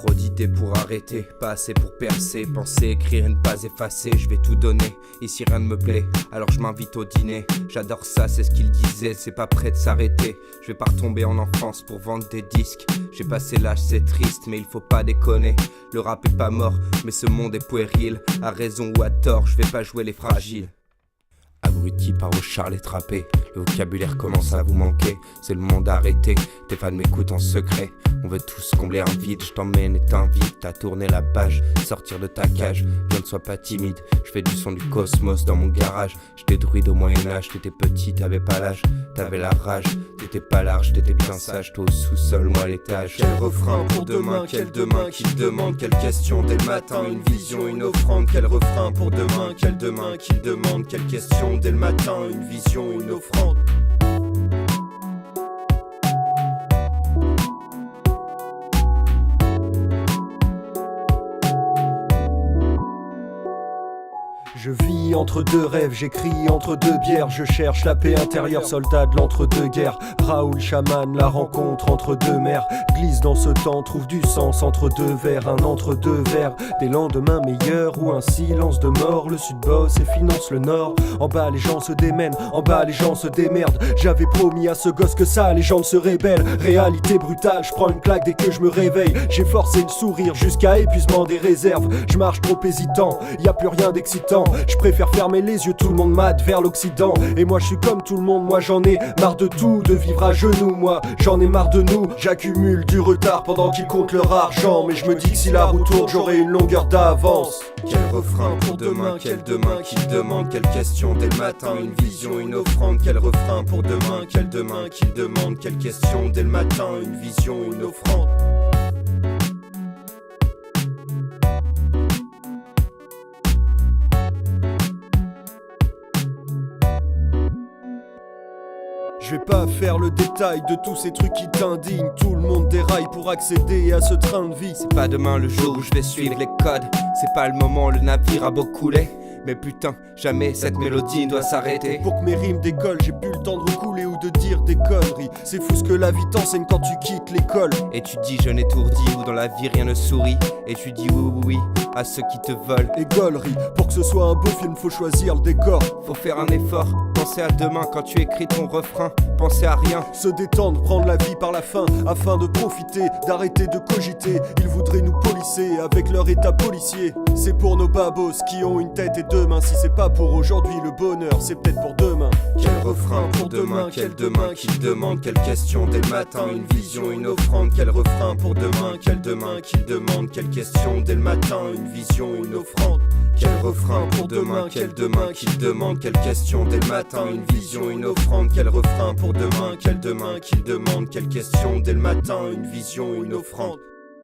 Trop d'idées pour arrêter, pas assez pour percer. Penser, écrire et ne pas effacer. Je vais tout donner, ici rien ne me plaît, alors je m'invite au dîner. J'adore ça, c'est ce qu'il disait, c'est pas prêt de s'arrêter. Je vais pas retomber en enfance pour vendre des disques. J'ai passé l'âge, c'est triste, mais il faut pas déconner. Le rap est pas mort, mais ce monde est puéril. À raison ou à tort, je vais pas jouer les fragiles. Abruti par au Charles et trappé, le vocabulaire commence à vous manquer. C'est le monde arrêté, tes fans m'écoutent en secret. On veut tous combler un vide, je t'emmène et t'invite à tourner la page, sortir de ta cage. Viens, ne sois pas timide, je fais du son du cosmos dans mon garage. J'étais druide au Moyen-Âge, t'étais petit, t'avais pas l'âge, t'avais la rage, t'étais pas large, t'étais bien sage. Toi au sous-sol, moi à l'étage. Quel refrain pour demain, quel demain qui demande, quelle question dès le matin, une vision, une offrande. Quel refrain pour demain, quel demain qui demande, quelle question dès le matin, une vision, une offrande. Je vis entre deux rêves, j'écris entre deux bières. Je cherche la paix intérieure, soldat de l'entre-deux-guerres. Raoul chaman, la rencontre entre deux mers. Glisse dans ce temps, trouve du sens entre deux vers. Un entre-deux vers, des lendemains meilleurs ou un silence de mort. Le sud bosse et finance le nord. En bas les gens se démènent, en bas les gens se démerdent. J'avais promis à ce gosse que sa légende se rébelle. Réalité brutale, je prends une claque dès que je me réveille. J'ai forcé le sourire jusqu'à épuisement des réserves. Je marche trop hésitant, y a plus rien d'excitant. Je préfère fermer les yeux, tout le monde mate vers l'Occident. Et moi je suis comme tout le monde, moi j'en ai marre de tout, de vivre à genoux, moi j'en ai marre de nous. J'accumule du retard pendant qu'ils comptent leur argent. Mais je me dis que si la roue tourne, j'aurai une longueur d'avance. Quel refrain pour demain, quel demain qui demande, quelle question dès le matin, une vision, une offrande. Quel refrain pour demain, quel demain qui demande, quelle question dès le matin, une vision, une offrande. Je vais pas faire le détail de tous ces trucs qui t'indignent. Tout le monde déraille pour accéder à ce train de vie. C'est pas demain le jour où je vais suivre les codes. C'est pas le moment, le navire a beau couler. Mais putain, jamais cette mélodie ne doit s'arrêter. Pour que mes rimes décollent, j'ai plus le temps de recouler ou de dire des conneries. C'est fou ce que la vie t'enseigne quand tu quittes l'école. Et tu dis jeune étourdi où dans la vie rien ne sourit. Et tu dis oui, oui, oui à ceux qui te veulent. Et gaulerie, pour que ce soit un beau film, faut choisir le décor. Faut faire un effort, penser à demain quand tu écris ton refrain. Penser à rien, se détendre, prendre la vie par la fin, afin de profiter, d'arrêter de cogiter. Ils voudraient nous polisser avec leur état policier. C'est pour nos babos qui ont une tête et deux mains. Si c'est pas pour aujourd'hui le bonheur, c'est peut-être pour demain. Quel refrain pour demain, quel demain qui demande, quelle question dès le matin, une vision, une offrande. Quel refrain pour demain, quel demain qui demande, quelle question dès le matin, une vision, une offrande. Quel refrain pour demain, quel demain qui demande, quelle question dès le matin, une vision, une offrande. Quel refrain pour demain, quel demain qui demande, quelle question dès le matin, une vision, une offrande.